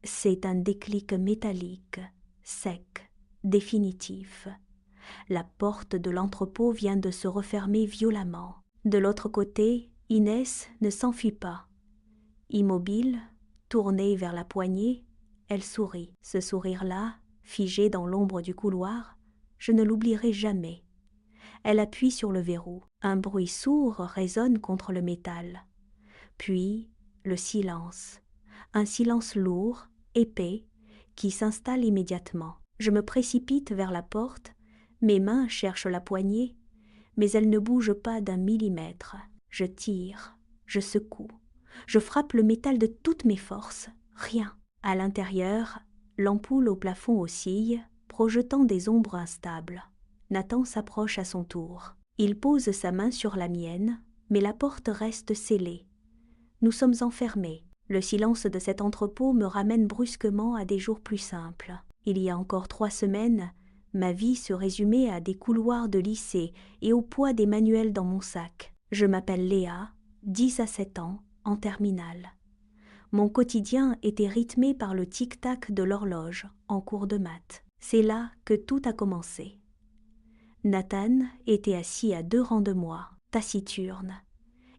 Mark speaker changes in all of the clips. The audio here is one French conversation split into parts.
Speaker 1: C'est un déclic métallique, sec, définitif. La porte de l'entrepôt vient de se refermer violemment. De l'autre côté, Inès ne s'enfuit pas. Immobile, tournée vers la poignée, elle sourit. Ce sourire-là, figé dans l'ombre du couloir, je ne l'oublierai jamais. Elle appuie sur le verrou. Un bruit sourd résonne contre le métal. Puis, le silence. Un silence lourd, épais, qui s'installe immédiatement. Je me précipite vers la porte, mes mains cherchent la poignée, mais elle ne bouge pas d'un millimètre. Je tire, je secoue, je frappe le métal de toutes mes forces. Rien. À l'intérieur, l'ampoule au plafond oscille, projetant des ombres instables. Nathan s'approche à son tour. Il pose sa main sur la mienne, mais la porte reste scellée. Nous sommes enfermés. Le silence de cet entrepôt me ramène brusquement à des jours plus simples. Il y a encore 3 semaines, ma vie se résumait à des couloirs de lycée et au poids des manuels dans mon sac. Je m'appelle Léa, 10 à 7 ans, en terminale. Mon quotidien était rythmé par le tic-tac de l'horloge en cours de maths. C'est là que tout a commencé. Nathan était assis à 2 rangs de moi, taciturne.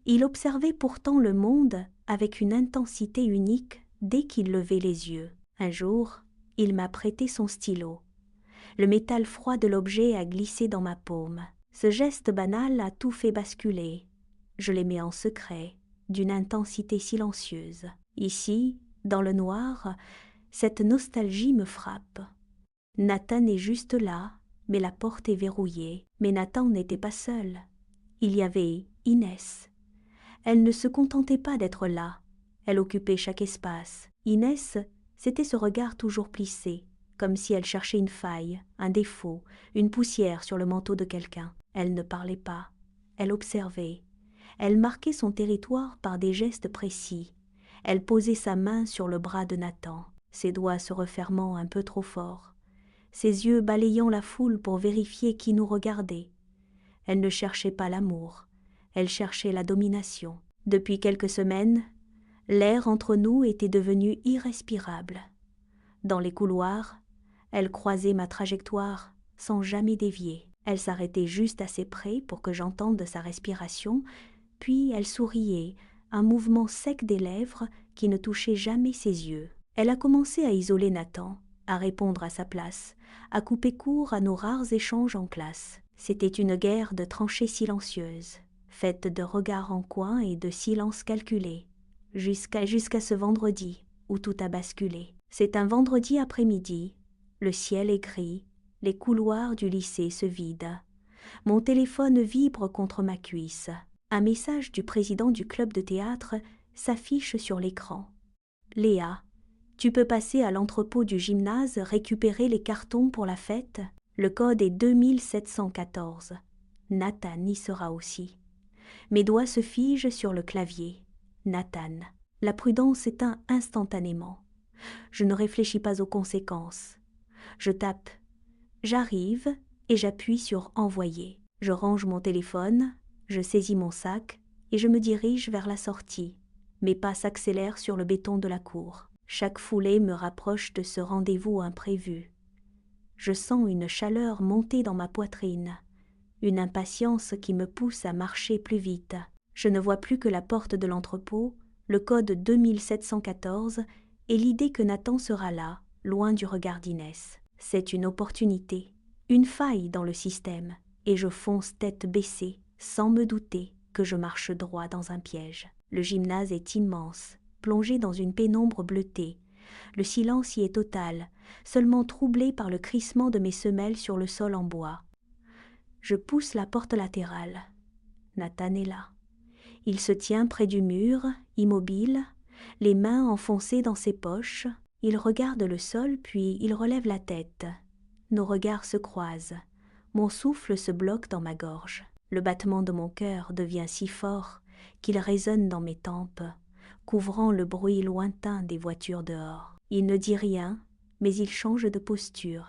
Speaker 1: Il observait pourtant le monde avec une intensité unique dès qu'il levait les yeux. Un jour, il m'a prêté son stylo. Le métal froid de l'objet a glissé dans ma paume. Ce geste banal a tout fait basculer. Je l'aimais en secret, d'une intensité silencieuse. Ici, dans le noir, cette nostalgie me frappe. Nathan est juste là, mais la porte est verrouillée. Mais Nathan n'était pas seul. Il y avait Inès. Elle ne se contentait pas d'être là. Elle occupait chaque espace. Inès, c'était ce regard toujours plissé, comme si elle cherchait une faille, un défaut, une poussière sur le manteau de quelqu'un. Elle ne parlait pas. Elle observait. Elle marquait son territoire par des gestes précis. Elle posait sa main sur le bras de Nathan, ses doigts se refermant un peu trop fort, ses yeux balayant la foule pour vérifier qui nous regardait. Elle ne cherchait pas l'amour. Elle cherchait la domination. Depuis quelques semaines, l'air entre nous était devenu irrespirable. Dans les couloirs, elle croisait ma trajectoire sans jamais dévier. Elle s'arrêtait juste assez près pour que j'entende sa respiration, puis elle souriait, un mouvement sec des lèvres qui ne touchait jamais ses yeux. Elle a commencé à isoler Nathan, à répondre à sa place, à couper court à nos rares échanges en classe. C'était une guerre de tranchées silencieuses, faite de regards en coin et de silences calculés, jusqu'à ce vendredi où tout a basculé. C'est un vendredi après-midi, le ciel est gris, les couloirs du lycée se vident. Mon téléphone vibre contre ma cuisse. Un message du président du club de théâtre s'affiche sur l'écran. Léa, tu peux passer à l'entrepôt du gymnase récupérer les cartons pour la fête ? Le code est 2714. Nathan y sera aussi. Mes doigts se figent sur le clavier. Nathan. La prudence éteint instantanément. Je ne réfléchis pas aux conséquences. Je tape. J'arrive et j'appuie sur envoyer. Je range mon téléphone, je saisis mon sac et je me dirige vers la sortie. Mes pas s'accélèrent sur le béton de la cour. Chaque foulée me rapproche de ce rendez-vous imprévu. Je sens une chaleur monter dans ma poitrine, une impatience qui me pousse à marcher plus vite. Je ne vois plus que la porte de l'entrepôt, le code 2714 et l'idée que Nathan sera là, loin du regard d'Inès. C'est une opportunité, une faille dans le système, et je fonce tête baissée, sans me douter que je marche droit dans un piège. Le gymnase est immense, plongé dans une pénombre bleutée. Le silence y est total, seulement troublé par le crissement de mes semelles sur le sol en bois. Je pousse la porte latérale. Nathan est là. Il se tient près du mur, immobile, les mains enfoncées dans ses poches. Il regarde le sol, puis il relève la tête. Nos regards se croisent. Mon souffle se bloque dans ma gorge. Le battement de mon cœur devient si fort qu'il résonne dans mes tempes, couvrant le bruit lointain des voitures dehors. Il ne dit rien, mais il change de posture.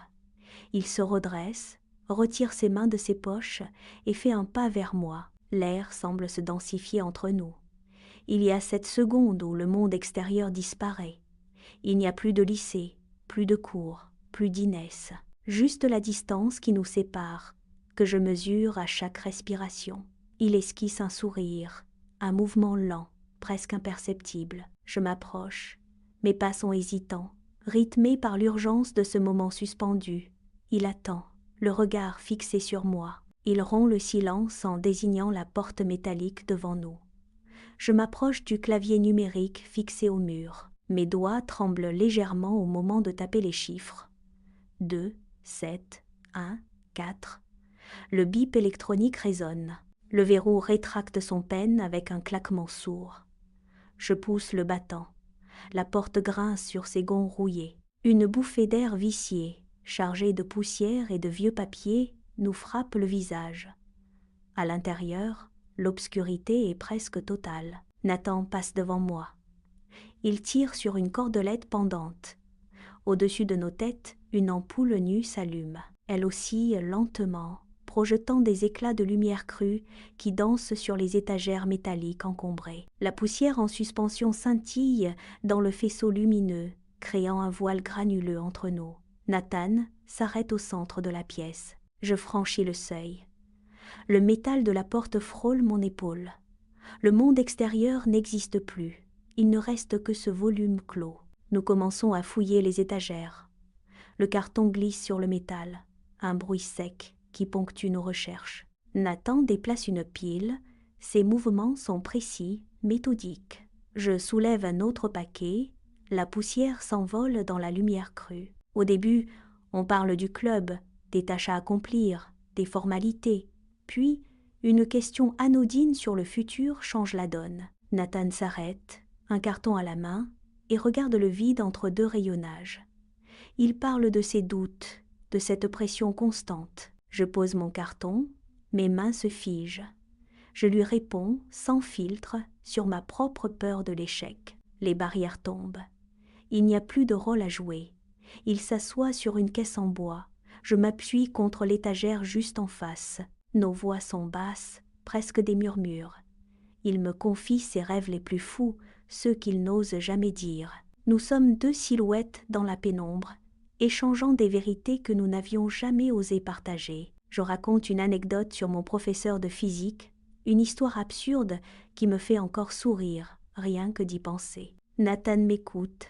Speaker 1: Il se redresse, retire ses mains de ses poches et fait un pas vers moi. L'air semble se densifier entre nous. Il y a cette seconde où le monde extérieur disparaît. Il n'y a plus de lycée, plus de cours, plus d'Inès. Juste la distance qui nous sépare, que je mesure à chaque respiration. Il esquisse un sourire, un mouvement lent, presque imperceptible. Je m'approche. Mes pas sont hésitants, rythmés par l'urgence de ce moment suspendu. Il attend, le regard fixé sur moi. Il rompt le silence en désignant la porte métallique devant nous. Je m'approche du clavier numérique fixé au mur. Mes doigts tremblent légèrement au moment de taper les chiffres. 2, 7, 1, 4. Le bip électronique résonne. Le verrou rétracte son peigne avec un claquement sourd. Je pousse le battant. La porte grince sur ses gonds rouillés. Une bouffée d'air vicié, chargée de poussière et de vieux papiers, nous frappe le visage. À l'intérieur, l'obscurité est presque totale. Nathan passe devant moi. Il tire sur une cordelette pendante. Au-dessus de nos têtes, une ampoule nue s'allume. Elle oscille lentement, projetant des éclats de lumière crue qui dansent sur les étagères métalliques encombrées. La poussière en suspension scintille dans le faisceau lumineux, créant un voile granuleux entre nous. Nathan s'arrête au centre de la pièce. Je franchis le seuil. Le métal de la porte frôle mon épaule. Le monde extérieur n'existe plus. Il ne reste que ce volume clos. Nous commençons à fouiller les étagères. Le carton glisse sur le métal. Un bruit sec qui ponctue nos recherches. Nathan déplace une pile. Ses mouvements sont précis, méthodiques. Je soulève un autre paquet. La poussière s'envole dans la lumière crue. Au début, on parle du club, des tâches à accomplir, des formalités. Puis, une question anodine sur le futur change la donne. Nathan s'arrête, un carton à la main, et regarde le vide entre deux rayonnages. Il parle de ses doutes, de cette pression constante. Je pose mon carton, mes mains se figent. Je lui réponds, sans filtre, sur ma propre peur de l'échec. Les barrières tombent. Il n'y a plus de rôle à jouer. Il s'assoit sur une caisse en bois. Je m'appuie contre l'étagère juste en face. Nos voix sont basses, presque des murmures. Il me confie ses rêves les plus fous, ceux qu'il n'ose jamais dire. Nous sommes deux silhouettes dans la pénombre, échangeant des vérités que nous n'avions jamais osé partager. Je raconte une anecdote sur mon professeur de physique, une histoire absurde qui me fait encore sourire, rien que d'y penser. Nathan m'écoute,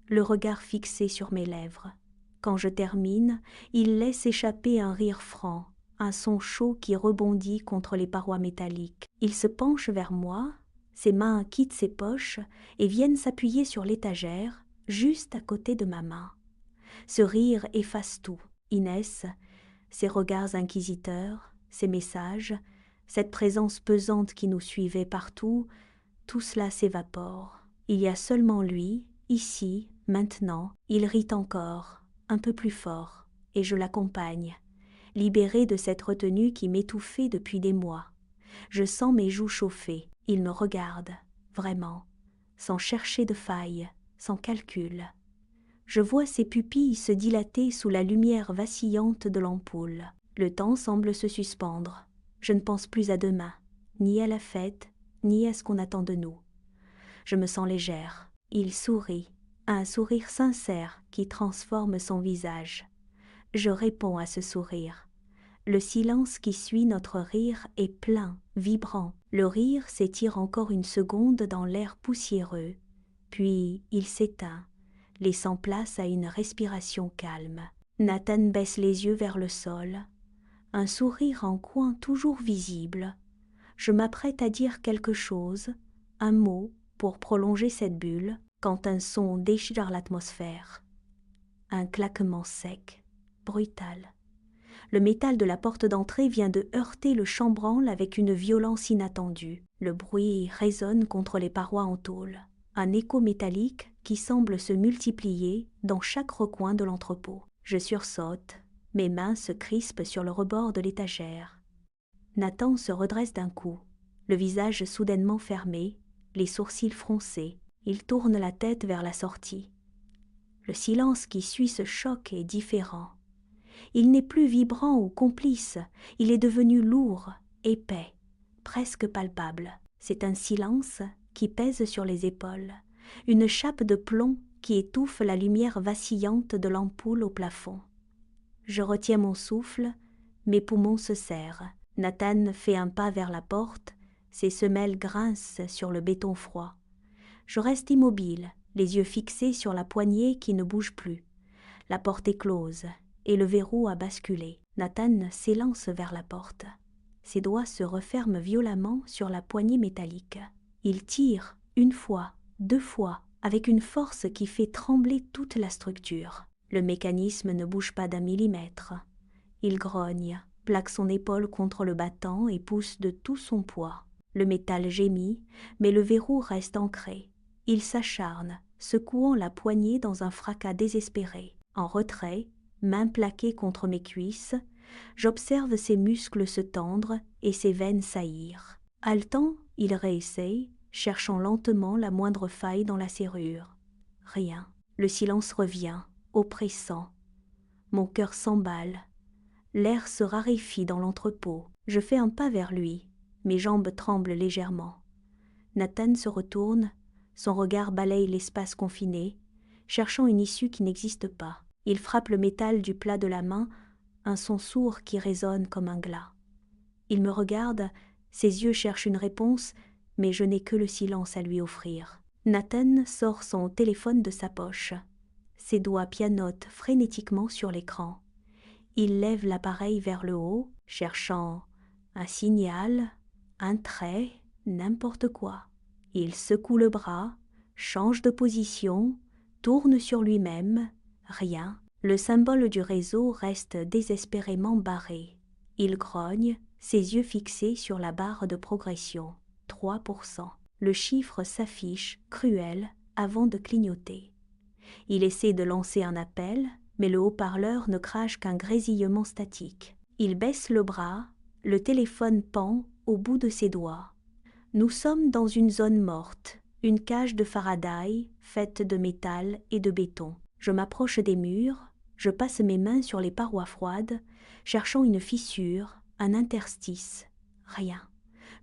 Speaker 1: le regard fixé sur mes lèvres. Quand je termine, il laisse échapper un rire franc, un son chaud qui rebondit contre les parois métalliques. Il se penche vers moi, ses mains quittent ses poches et viennent s'appuyer sur l'étagère, juste à côté de ma main. Ce rire efface tout. Inès, ses regards inquisiteurs, ses messages, cette présence pesante qui nous suivait partout, tout cela s'évapore. Il y a seulement lui, ici, maintenant. Il rit encore, un peu plus fort, et je l'accompagne, libérée de cette retenue qui m'étouffait depuis des mois. Je sens mes joues chauffer. Il me regarde, vraiment, sans chercher de faille, sans calcul. Je vois ses pupilles se dilater sous la lumière vacillante de l'ampoule. Le temps semble se suspendre. Je ne pense plus à demain, ni à la fête, ni à ce qu'on attend de nous. Je me sens légère. Il sourit, un sourire sincère qui transforme son visage. Je réponds à ce sourire. Le silence qui suit notre rire est plein, vibrant. Le rire s'étire encore une seconde dans l'air poussiéreux, puis il s'éteint, laissant place à une respiration calme. Nathan baisse les yeux vers le sol, un sourire en coin toujours visible. Je m'apprête à dire quelque chose, un mot pour prolonger cette bulle, quand un son déchire l'atmosphère. Un claquement sec, brutal. Le métal de la porte d'entrée vient de heurter le chambranle avec une violence inattendue. Le bruit résonne contre les parois en tôle. Un écho métallique qui semble se multiplier dans chaque recoin de l'entrepôt. Je sursaute. Mes mains se crispent sur le rebord de l'étagère. Nathan se redresse d'un coup, le visage soudainement fermé, les sourcils froncés. Il tourne la tête vers la sortie. Le silence qui suit ce choc est différent. Il n'est plus vibrant ou complice, il est devenu lourd, épais, presque palpable. C'est un silence qui pèse sur les épaules, une chape de plomb qui étouffe la lumière vacillante de l'ampoule au plafond. Je retiens mon souffle, mes poumons se serrent. Nathan fait un pas vers la porte, ses semelles grincent sur le béton froid. Je reste immobile, les yeux fixés sur la poignée qui ne bouge plus. La porte est close et le verrou a basculé. Nathan s'élance vers la porte. Ses doigts se referment violemment sur la poignée métallique. Il tire, une fois, 2 fois, avec une force qui fait trembler toute la structure. Le mécanisme ne bouge pas d'1 millimètre. Il grogne, plaque son épaule contre le battant et pousse de tout son poids. Le métal gémit, mais le verrou reste ancré. Il s'acharne, secouant la poignée dans un fracas désespéré. En retrait, main plaquée contre mes cuisses, j'observe ses muscles se tendre et ses veines saillir. Haletant, il réessaye, cherchant lentement la moindre faille dans la serrure. Rien. Le silence revient, oppressant. Mon cœur s'emballe. L'air se raréfie dans l'entrepôt. Je fais un pas vers lui. Mes jambes tremblent légèrement. Nathan se retourne, son regard balaye l'espace confiné, cherchant une issue qui n'existe pas. Il frappe le métal du plat de la main, un son sourd qui résonne comme un glas. Il me regarde, ses yeux cherchent une réponse, mais je n'ai que le silence à lui offrir. Nathan sort son téléphone de sa poche. Ses doigts pianotent frénétiquement sur l'écran. Il lève l'appareil vers le haut, cherchant un signal, un trait, n'importe quoi. Il secoue le bras, change de position, tourne sur lui-même, rien. Le symbole du réseau reste désespérément barré. Il grogne, ses yeux fixés sur la barre de progression. 3%. Le chiffre s'affiche, cruel, avant de clignoter. Il essaie de lancer un appel, mais le haut-parleur ne crache qu'un grésillement statique. Il baisse le bras, le téléphone pend au bout de ses doigts. Nous sommes dans une zone morte, une cage de Faraday faite de métal et de béton. Je m'approche des murs, je passe mes mains sur les parois froides, cherchant une fissure, un interstice. Rien,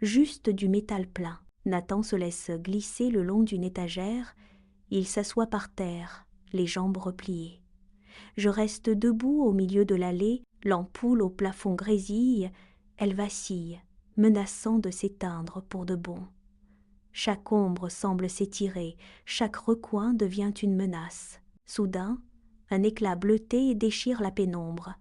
Speaker 1: juste du métal plein. Nathan se laisse glisser le long d'une étagère, il s'assoit par terre, les jambes repliées. Je reste debout au milieu de l'allée, l'ampoule au plafond grésille, elle vacille, menaçant de s'éteindre pour de bon. Chaque ombre semble s'étirer, chaque recoin devient une menace. Soudain, un éclat bleuté déchire la pénombre.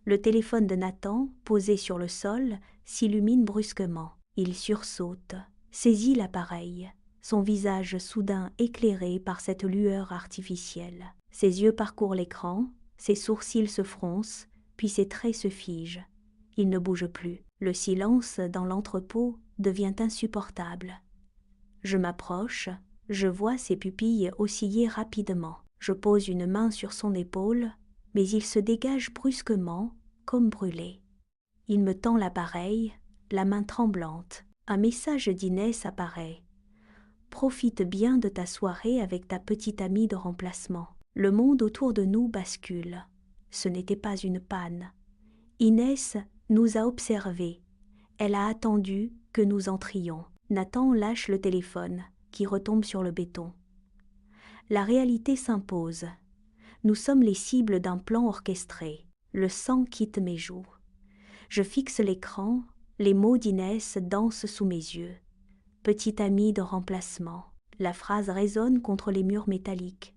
Speaker 1: Le téléphone de Nathan, posé sur le sol, s'illumine brusquement. Il sursaute, saisit l'appareil, son visage soudain éclairé par cette lueur artificielle. Ses yeux parcourent l'écran, ses sourcils se froncent, puis ses traits se figent. Il ne bouge plus. Le silence dans l'entrepôt devient insupportable. Je m'approche, je vois ses pupilles osciller rapidement. Je pose une main sur son épaule, mais il se dégage brusquement, comme brûlé. Il me tend l'appareil, la main tremblante. Un message d'Inès apparaît. « Profite bien de ta soirée avec ta petite amie de remplacement. » Le monde autour de nous bascule. Ce n'était pas une panne. Inès nous a observés. Elle a attendu que nous entrions. Nathan lâche le téléphone, qui retombe sur le béton. La réalité s'impose. Nous sommes les cibles d'un plan orchestré. Le sang quitte mes joues. Je fixe l'écran, les mots d'Inès dansent sous mes yeux. Petite amie de remplacement. La phrase résonne contre les murs métalliques.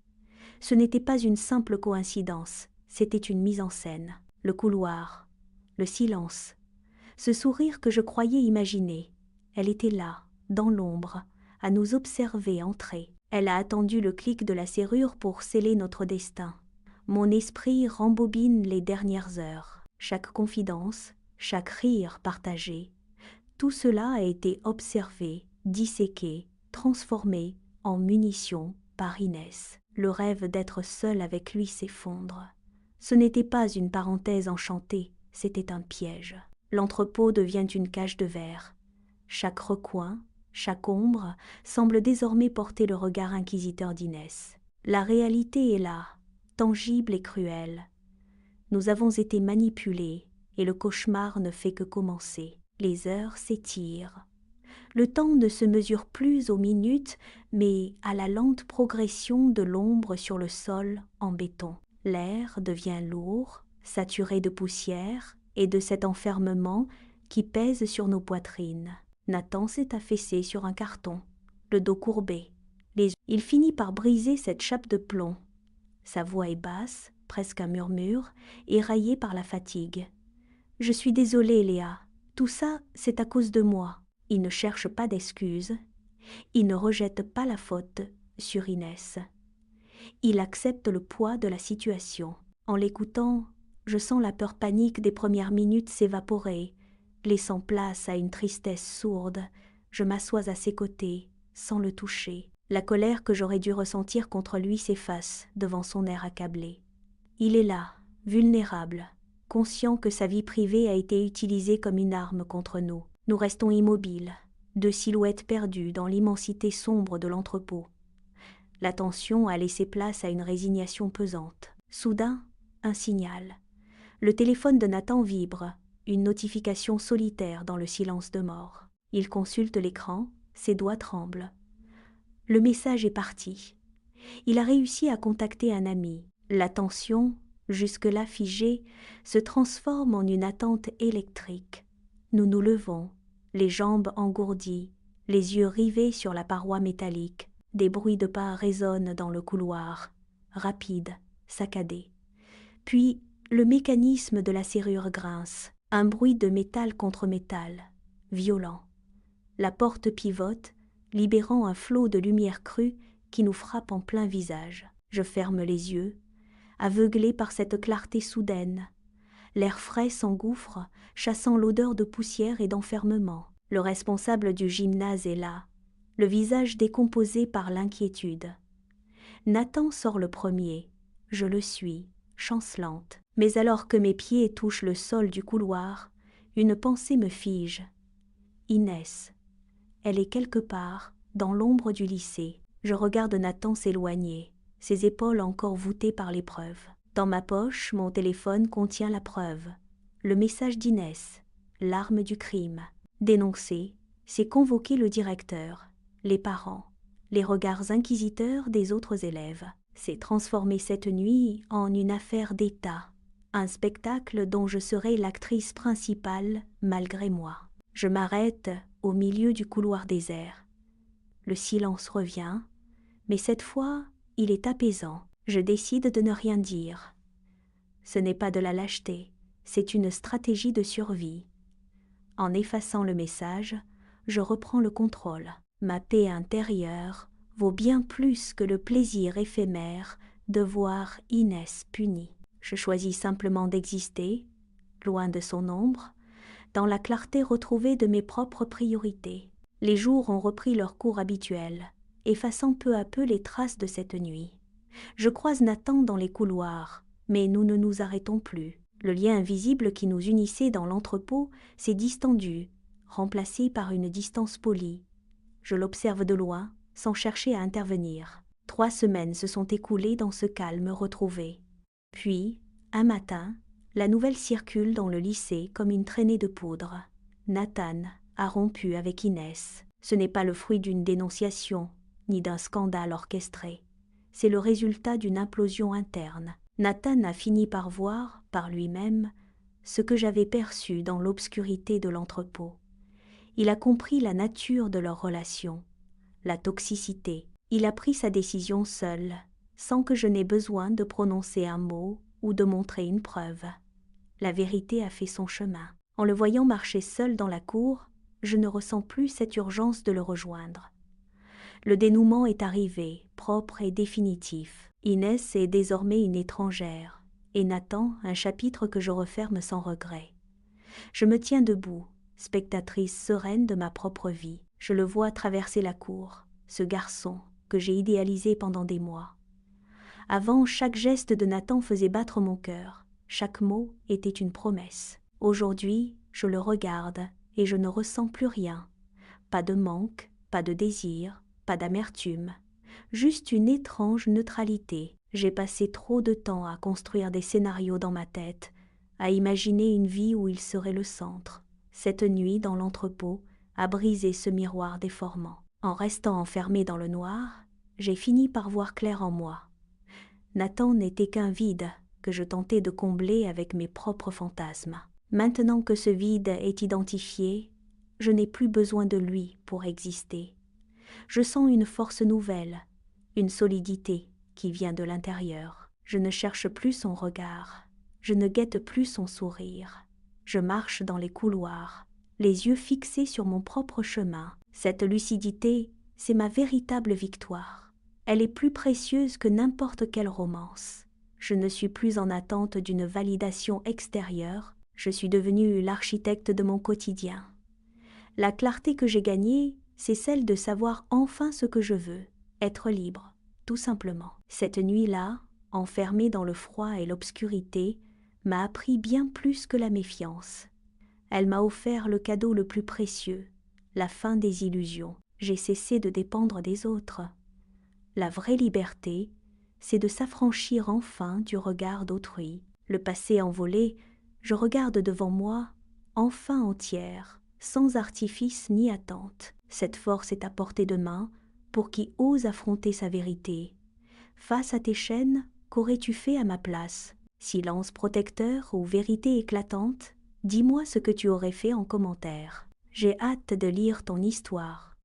Speaker 1: Ce n'était pas une simple coïncidence, c'était une mise en scène. Le couloir, le silence, ce sourire que je croyais imaginer. Elle était là, dans l'ombre, à nous observer entrer. Elle a attendu le clic de la serrure pour sceller notre destin. Mon esprit rembobine les dernières heures. Chaque confidence, chaque rire partagé, tout cela a été observé, disséqué, transformé en munitions par Inès. Le rêve d'être seule avec lui s'effondre. Ce n'était pas une parenthèse enchantée, c'était un piège. L'entrepôt devient une cage de verre. Chaque recoin, chaque ombre semble désormais porter le regard inquisiteur d'Inès. La réalité est là, tangible et cruelle. Nous avons été manipulés et le cauchemar ne fait que commencer. Les heures s'étirent. Le temps ne se mesure plus aux minutes, mais à la lente progression de l'ombre sur le sol en béton. L'air devient lourd, saturé de poussière et de cet enfermement qui pèse sur nos poitrines. Nathan s'est affaissé sur un carton, le dos courbé. Il finit par briser cette chape de plomb. Sa voix est basse, presque un murmure, éraillée par la fatigue. « Je suis désolée, Léa. Tout ça, c'est à cause de moi. » Il ne cherche pas d'excuses. Il ne rejette pas la faute sur Inès. Il accepte le poids de la situation. En l'écoutant, je sens la peur panique des premières minutes s'évaporer, laissant place à une tristesse sourde. Je m'assois à ses côtés, sans le toucher. La colère que j'aurais dû ressentir contre lui s'efface devant son air accablé. Il est là, vulnérable, conscient que sa vie privée a été utilisée comme une arme contre nous. Nous restons immobiles, deux silhouettes perdues dans l'immensité sombre de l'entrepôt. La tension a laissé place à une résignation pesante. Soudain, un signal. Le téléphone de Nathan vibre, une notification solitaire dans le silence de mort. Il consulte l'écran, ses doigts tremblent. Le message est parti. Il a réussi à contacter un ami. La tension, jusque-là figée, se transforme en une attente électrique. Nous nous levons, les jambes engourdies, les yeux rivés sur la paroi métallique. Des bruits de pas résonnent dans le couloir, rapides, saccadés. Puis, le mécanisme de la serrure grince, un bruit de métal contre métal, violent. La porte pivote, libérant un flot de lumière crue qui nous frappe en plein visage. Je ferme les yeux, aveuglé par cette clarté soudaine. L'air frais s'engouffre, chassant l'odeur de poussière et d'enfermement. Le responsable du gymnase est là, le visage décomposé par l'inquiétude. Nathan sort le premier. Je le suis, chancelante. Mais alors que mes pieds touchent le sol du couloir, une pensée me fige. Inès. Elle est quelque part, dans l'ombre du lycée. Je regarde Nathan s'éloigner, ses épaules encore voûtées par l'épreuve. Dans ma poche, mon téléphone contient la preuve. Le message d'Inès, l'arme du crime. Dénoncer, c'est convoquer le directeur, les parents, les regards inquisiteurs des autres élèves. C'est transformer cette nuit en une affaire d'État, un spectacle dont je serai l'actrice principale malgré moi. Je m'arrête au milieu du couloir désert. Le silence revient, mais cette fois, il est apaisant. Je décide de ne rien dire. Ce n'est pas de la lâcheté, c'est une stratégie de survie. En effaçant le message, je reprends le contrôle. Ma paix intérieure vaut bien plus que le plaisir éphémère de voir Inès punie. Je choisis simplement d'exister, loin de son ombre, dans la clarté retrouvée de mes propres priorités. Les jours ont repris leur cours habituel, effaçant peu à peu les traces de cette nuit. Je croise Nathan dans les couloirs, mais nous ne nous arrêtons plus. Le lien invisible qui nous unissait dans l'entrepôt s'est distendu, remplacé par une distance polie. Je l'observe de loin, sans chercher à intervenir. 3 semaines se sont écoulées dans ce calme retrouvé. Puis, un matin, la nouvelle circule dans le lycée comme une traînée de poudre. Nathan a rompu avec Inès. Ce n'est pas le fruit d'une dénonciation, ni d'un scandale orchestré. C'est le résultat d'une implosion interne. Nathan a fini par voir, par lui-même, ce que j'avais perçu dans l'obscurité de l'entrepôt. Il a compris la nature de leur relation, la toxicité. Il a pris sa décision seul, sans que je n'aie besoin de prononcer un mot ou de montrer une preuve. La vérité a fait son chemin. En le voyant marcher seul dans la cour, je ne ressens plus cette urgence de le rejoindre. Le dénouement est arrivé, propre et définitif. Inès est désormais une étrangère, et Nathan un chapitre que je referme sans regret. Je me tiens debout, spectatrice sereine de ma propre vie. Je le vois traverser la cour, ce garçon que j'ai idéalisé pendant des mois. Avant, chaque geste de Nathan faisait battre mon cœur. Chaque mot était une promesse. Aujourd'hui, je le regarde et je ne ressens plus rien. Pas de manque, pas de désir, pas d'amertume. Juste une étrange neutralité. J'ai passé trop de temps à construire des scénarios dans ma tête, à imaginer une vie où il serait le centre. Cette nuit, dans l'entrepôt, à briser ce miroir déformant. En restant enfermé dans le noir, j'ai fini par voir clair en moi. Nathan n'était qu'un vide que je tentais de combler avec mes propres fantasmes. Maintenant que ce vide est identifié, je n'ai plus besoin de lui pour exister. Je sens une force nouvelle, une solidité qui vient de l'intérieur. Je ne cherche plus son regard, je ne guette plus son sourire. Je marche dans les couloirs, les yeux fixés sur mon propre chemin. Cette lucidité, c'est ma véritable victoire. Elle est plus précieuse que n'importe quelle romance. Je ne suis plus en attente d'une validation extérieure, je suis devenu l'architecte de mon quotidien. La clarté que j'ai gagnée, c'est celle de savoir enfin ce que je veux, être libre, tout simplement. Cette nuit-là, enfermée dans le froid et l'obscurité, m'a appris bien plus que la méfiance. Elle m'a offert le cadeau le plus précieux, la fin des illusions. J'ai cessé de dépendre des autres. La vraie liberté, c'est de s'affranchir enfin du regard d'autrui. Le passé envolé, je regarde devant moi, enfin entière, sans artifice ni attente. Cette force est à portée de main pour qui ose affronter sa vérité. Face à tes chaînes, qu'aurais-tu fait à ma place? Silence protecteur ou vérité éclatante? Dis-moi ce que tu aurais fait en commentaire. J'ai hâte de lire ton histoire.